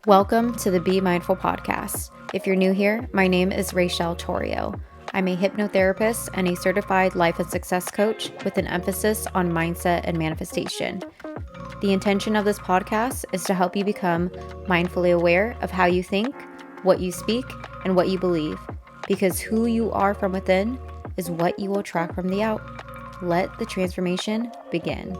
Welcome to the Be Mindful podcast. If you're new here, my name is Rachel Torrio. I'm a hypnotherapist and a certified life and success coach with an emphasis on mindset and manifestation. The intention of this podcast is to help you become mindfully aware of how you think, what you speak, and what you believe, because who you are from within is what you will attract from the out. Let the transformation begin.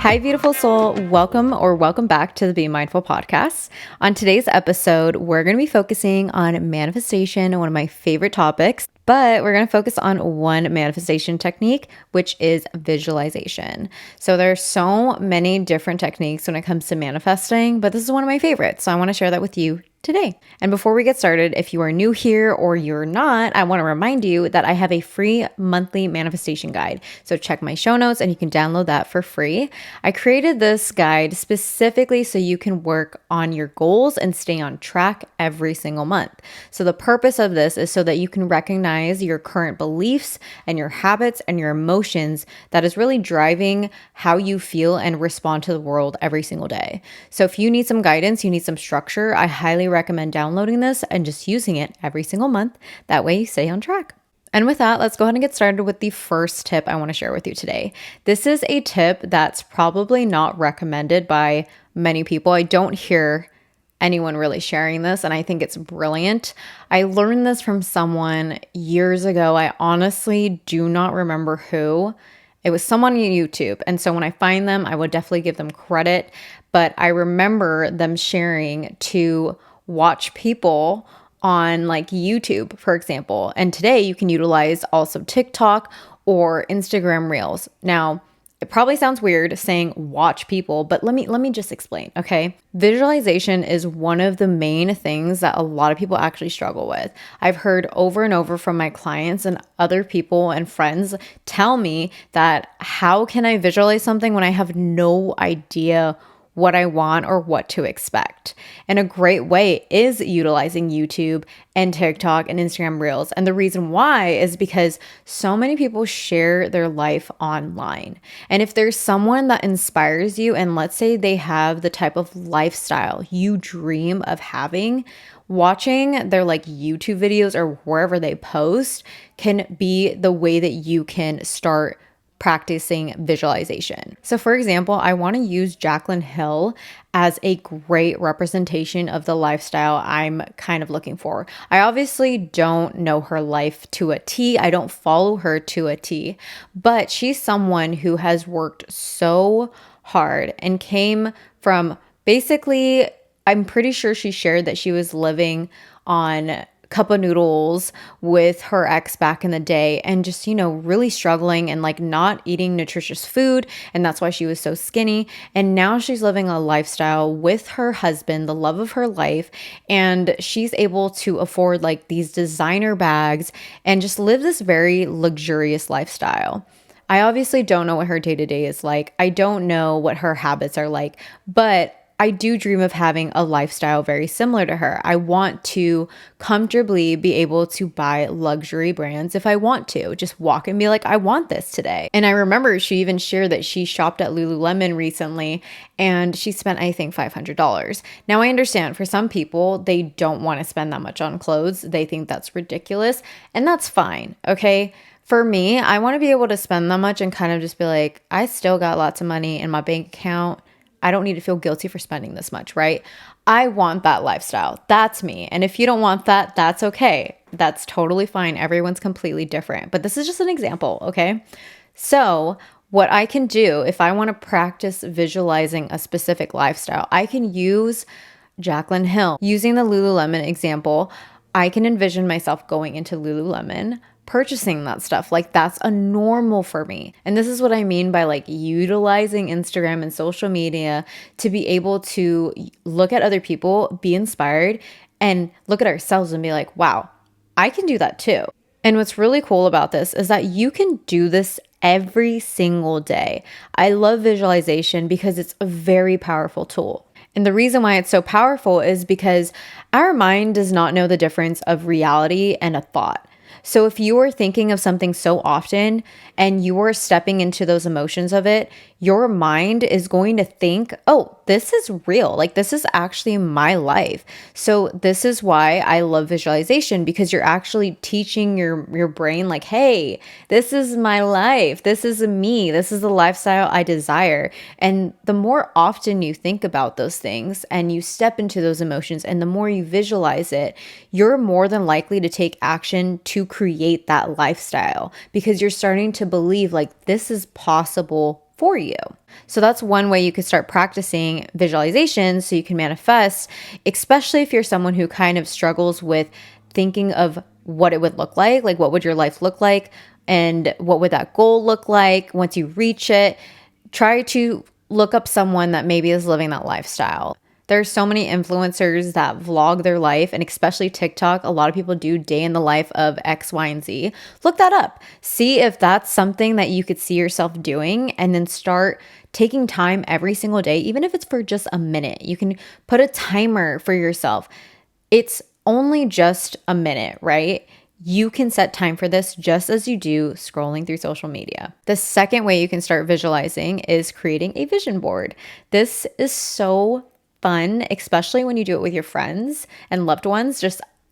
Hi, beautiful soul. Welcome back to the Be Mindful podcast. On today's episode, we're going to be focusing on manifestation, one of my favorite topics, but we're going to focus on one manifestation technique, which is visualization. So there are so many different techniques when it comes to manifesting, but this is one of my favorites. So I want to share that with you today. And before we get started, if you are new here or you're not, I want to remind you that I have a free monthly manifestation guide. So check my show notes and you can download that for free. I created this guide specifically so you can work on your goals and stay on track every single month. So the purpose of this is so that you can recognize your current beliefs and your habits and your emotions that is really driving how you feel and respond to the world every single day. So if you need some guidance, you need some structure, I highly recommend downloading this and just using it every single month. That way you stay on track. And with that, let's go ahead and get started with the first tip I want to share with you today. This is a tip that's probably not recommended by many people. I don't hear anyone really sharing this, and I think it's brilliant. I learned this from someone years ago. I honestly do not remember who. It was someone on YouTube. And so when I find them, I would definitely give them credit. But I remember them sharing to watch people on like YouTube, for example. And today you can utilize also TikTok or Instagram Reels. Now, it probably sounds weird saying watch people, but let me just explain, okay? Visualization is one of the main things that a lot of people actually struggle with. I've heard over and over from my clients and other people and friends tell me that how can I visualize something when I have no idea what I want or what to expect. And a great way is utilizing YouTube and TikTok and Instagram Reels. And the reason why is because so many people share their life online. And if there's someone that inspires you, and let's say they have the type of lifestyle you dream of having, watching their like YouTube videos or wherever they post can be the way that you can start practicing visualization. So for example, I want to use Jaclyn Hill as a great representation of the lifestyle I'm kind of looking for. I obviously don't know her life to a T. I don't follow her to a T, but she's someone who has worked so hard and came from basically, I'm pretty sure she shared that she was living on cup of noodles with her ex back in the day and just, really struggling and like not eating nutritious food. And that's why she was so skinny. And now she's living a lifestyle with her husband, the love of her life. And she's able to afford like these designer bags and just live this very luxurious lifestyle. I obviously don't know what her day-to-day is like. I don't know what her habits are like, but I do dream of having a lifestyle very similar to her. I want to comfortably be able to buy luxury brands if I want to. Just walk and be like, I want this today. And I remember she even shared that she shopped at Lululemon recently and she spent, I think, $500. Now, I understand for some people, they don't want to spend that much on clothes. They think that's ridiculous, and that's fine, okay? For me, I want to be able to spend that much and kind of just be like, I still got lots of money in my bank account. I don't need to feel guilty for spending this much, right? I want that lifestyle. That's me. And if you don't want that, that's okay. That's totally fine. Everyone's completely different. But this is just an example, okay? So what I can do if I want to practice visualizing a specific lifestyle, I can use Jaclyn Hill. Using the Lululemon example, I can envision myself going into Lululemon, purchasing that stuff. Like that's a normal for me. And this is what I mean by like utilizing Instagram and social media to be able to look at other people, be inspired, and look at ourselves and be like, wow, I can do that too. And what's really cool about this is that you can do this every single day. I love visualization because it's a very powerful tool. And the reason why it's so powerful is because our mind does not know the difference of reality and a thought. So if you are thinking of something so often and you are stepping into those emotions of it, your mind is going to think, oh, this is real. Like this is actually my life. So this is why I love visualization, because you're actually teaching your brain like, hey, this is my life. This is me. This is the lifestyle I desire. And the more often you think about those things and you step into those emotions and the more you visualize it, you're more than likely to take action to create that lifestyle, because you're starting to believe like this is possible for you. So that's one way you could start practicing visualization so you can manifest, especially if you're someone who kind of struggles with thinking of what it would look like what would your life look like and what would that goal look like once you reach it. Try to look up someone that maybe is living that lifestyle. There's so many influencers that vlog their life, and especially TikTok. A lot of people do day in the life of X, Y, and Z. Look that up. See if that's something that you could see yourself doing, and then start taking time every single day, even if it's for just a minute. You can put a timer for yourself. It's only just a minute, right? You can set time for this just as you do scrolling through social media. The second way you can start visualizing is creating a vision board. This is so fun, especially when you do it with your friends and loved ones.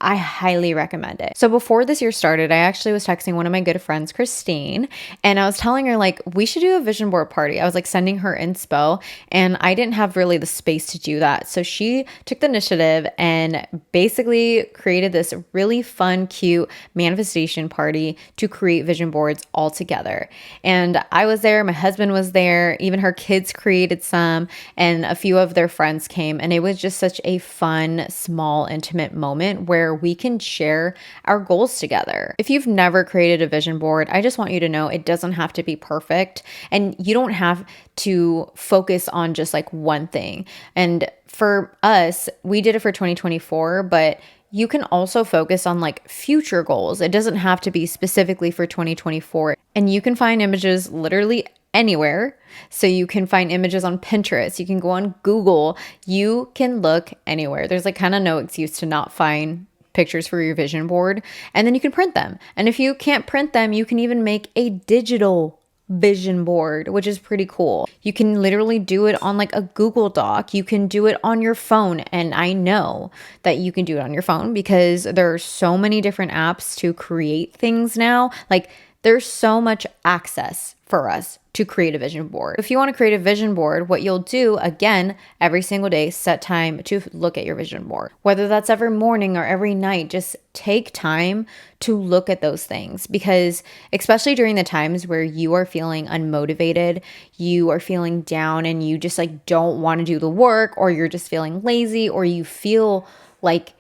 I highly recommend it. So before this year started, I actually was texting one of my good friends, Christine, and I was telling her like, we should do a vision board party. I was like sending her inspo, and I didn't have really the space to do that. So she took the initiative and basically created this really fun, cute manifestation party to create vision boards all together. And I was there, my husband was there, even her kids created some, and a few of their friends came. And it was just such a fun, small, intimate moment where we can share our goals together. If you've never created a vision board, I just want you to know it doesn't have to be perfect, and you don't have to focus on just like one thing. And for us, we did it for 2024, but you can also focus on like future goals. It doesn't have to be specifically for 2024. And you can find images literally anywhere. So you can find images on Pinterest, you can go on Google, you can look anywhere. There's like kind of no excuse to not find pictures for your vision board, and then you can print them. And if you can't print them, you can even make a digital vision board, which is pretty cool. You can literally do it on like a Google Doc. You can do it on your phone. And I know that you can do it on your phone because there are so many different apps to create things now. Like there's so much access for us to create a vision board. If you want to create a vision board, what you'll do, again, every single day, set time to look at your vision board. Whether that's every morning or every night, just take time to look at those things, because especially during the times where you are feeling unmotivated, you are feeling down, and you just like don't want to do the work, or you're just feeling lazy, or you feel like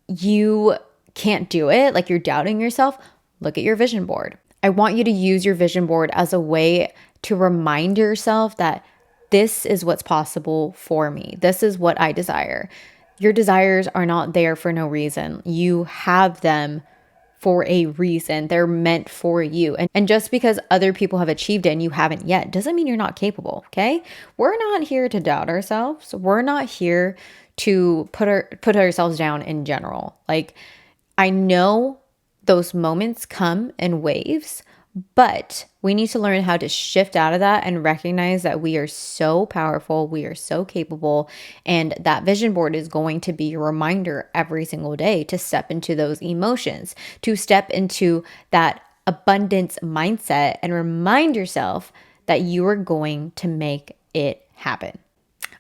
you can't do it, like you're doubting yourself, look at your vision board. I want you to use your vision board as a way to remind yourself that this is what's possible for me. This is what I desire. Your desires are not there for no reason. You have them for a reason. They're meant for you. And just because other people have achieved it and you haven't yet doesn't mean you're not capable, okay? We're not here to doubt ourselves. We're not here to put ourselves down in general. Like, I know those moments come in waves, but we need to learn how to shift out of that and recognize that we are so powerful, we are so capable, and that vision board is going to be a reminder every single day to step into those emotions, to step into that abundance mindset and remind yourself that you are going to make it happen.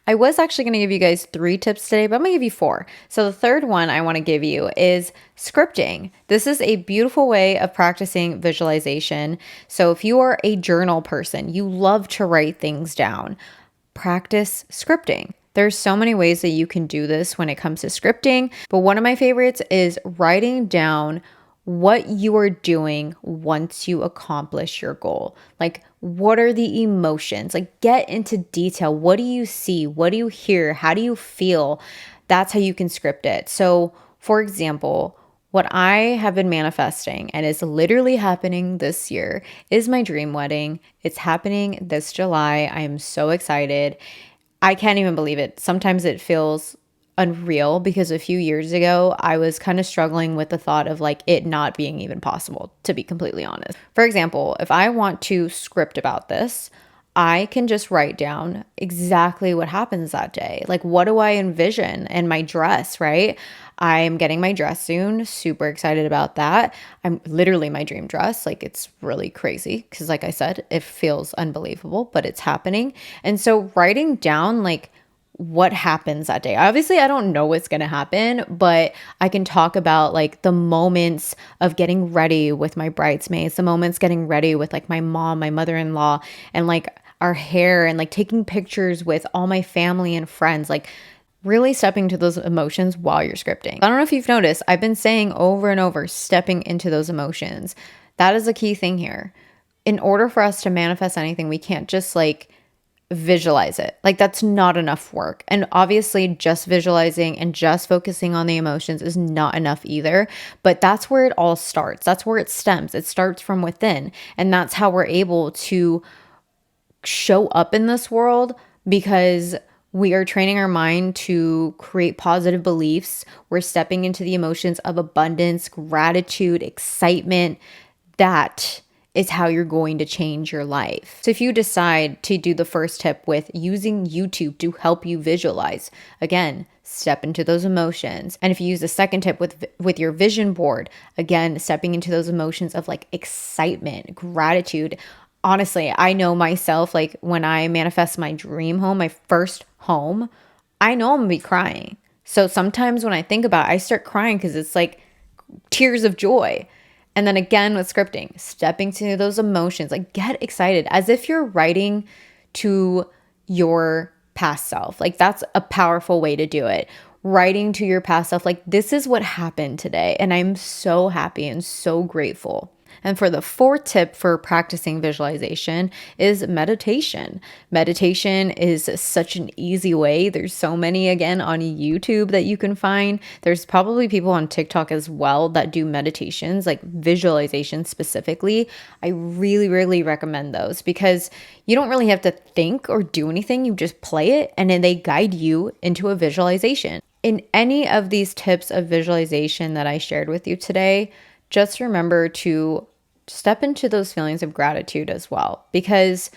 I was actually going to give you guys 3 tips today, but I'm going to give you 4. So the third one I want to give you is scripting. This is a beautiful way of practicing visualization. So if you are a journal person, you love to write things down, practice scripting. There's so many ways that you can do this when it comes to scripting, but one of my favorites is writing down what you are doing once you accomplish your goal. Like, what are the emotions? Like, get into detail. What do you see? What do you hear? How do you feel? That's how you can script it. So, for example, what I have been manifesting and is literally happening this year is my dream wedding. It's happening this July. I am so excited. I can't even believe it. Sometimes it feels unreal because a few years ago, I was kind of struggling with the thought of like it not being even possible, to be completely honest. For example, if I want to script about this, I can just write down exactly what happens that day. Like, what do I envision in my dress, right? I'm getting my dress soon. Super excited about that. I'm literally my dream dress. Like, it's really crazy because, like I said, it feels unbelievable, but it's happening. And so, writing down, like, what happens that day. Obviously, I don't know what's going to happen, but I can talk about like the moments of getting ready with my bridesmaids, the moments getting ready with like my mom, my mother-in-law, and like our hair, and like taking pictures with all my family and friends, like really stepping to those emotions while you're scripting. I don't know if you've noticed, I've been saying over and over, stepping into those emotions. That is a key thing here. In order for us to manifest anything, we can't just like visualize it. Like that's not enough work. And obviously just visualizing and just focusing on the emotions is not enough either, but that's where it all starts. That's where it stems. It starts from within. And that's how we're able to show up in this world, because we are training our mind to create positive beliefs. We're stepping into the emotions of abundance, gratitude, excitement. That is how you're going to change your life. So if you decide to do the first tip with using YouTube to help you visualize, again, step into those emotions. And if you use the second tip with your vision board, again, stepping into those emotions of like excitement, gratitude. Honestly, I know myself, like when I manifest my dream home, my first home, I know I'm gonna be crying. So sometimes when I think about it, I start crying because it's like tears of joy. And then again with scripting, stepping to those emotions, like get excited as if you're writing to your past self. Like that's a powerful way to do it. Writing to your past self, like this is what happened today. And I'm so happy and so grateful. And for the fourth tip for practicing visualization is meditation. Meditation is such an easy way. There's so many, again, on YouTube that you can find. There's probably people on TikTok as well that do meditations, like visualization specifically. I really, really recommend those because you don't really have to think or do anything. You just play it and then they guide you into a visualization. In any of these tips of visualization that I shared with you today, just remember to step into those feelings of gratitude as well, because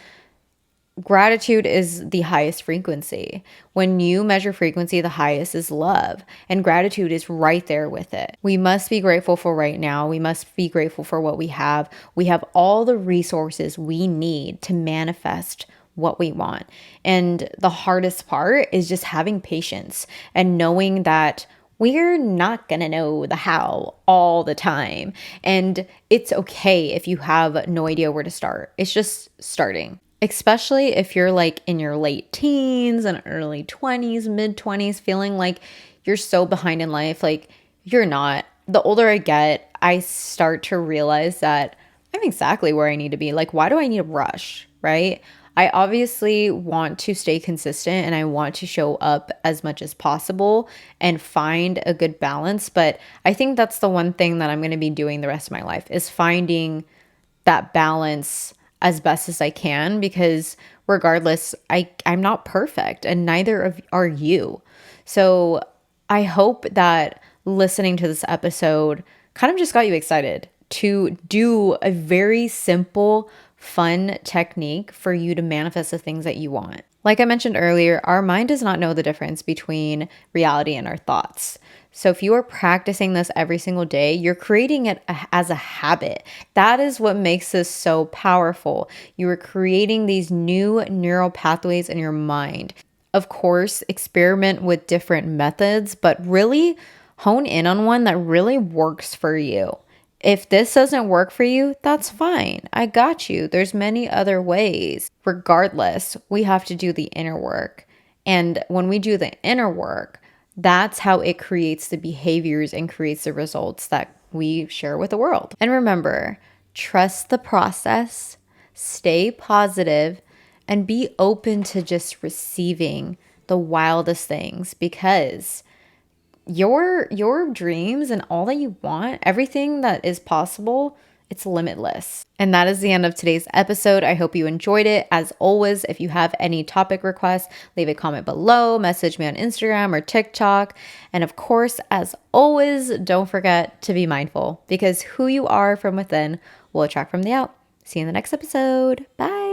gratitude is the highest frequency. When you measure frequency, the highest is love, and gratitude is right there with it. We must be grateful for right now. We must be grateful for what we have. We have all the resources we need to manifest what we want. And the hardest part is just having patience and knowing that we're not going to know the how all the time. And it's okay if you have no idea where to start. It's just starting. Especially if you're like in your late teens and early 20s, mid 20s, feeling like you're so behind in life. Like you're not. The older I get, I start to realize that I'm exactly where I need to be. Like, why do I need to rush? Right? I obviously want to stay consistent and I want to show up as much as possible and find a good balance. But I think that's the one thing that I'm going to be doing the rest of my life is finding that balance as best as I can, because regardless, I'm not perfect and neither are you. So I hope that listening to this episode kind of just got you excited to do a very simple, fun technique for you to manifest the things that you want. Like I mentioned earlier, our mind does not know the difference between reality and our thoughts. So if you are practicing this every single day, you're creating it as a habit. That is what makes this so powerful. You are creating these new neural pathways in your mind. Of course, experiment with different methods, but really hone in on one that really works for you. If this doesn't work for you, that's fine. I got you. There's many other ways. Regardless, we have to do the inner work. And when we do the inner work, that's how it creates the behaviors and creates the results that we share with the world. And remember, trust the process, stay positive, and be open to just receiving the wildest things, because your dreams and all that you want, everything that is possible It's limitless. And that is the end of today's episode. I hope you enjoyed it. As always, if you have any topic requests, leave a comment below, message me on Instagram or TikTok. And of course, as always, don't forget to be mindful, because who you are from within will attract from the out. See you in the next episode. Bye.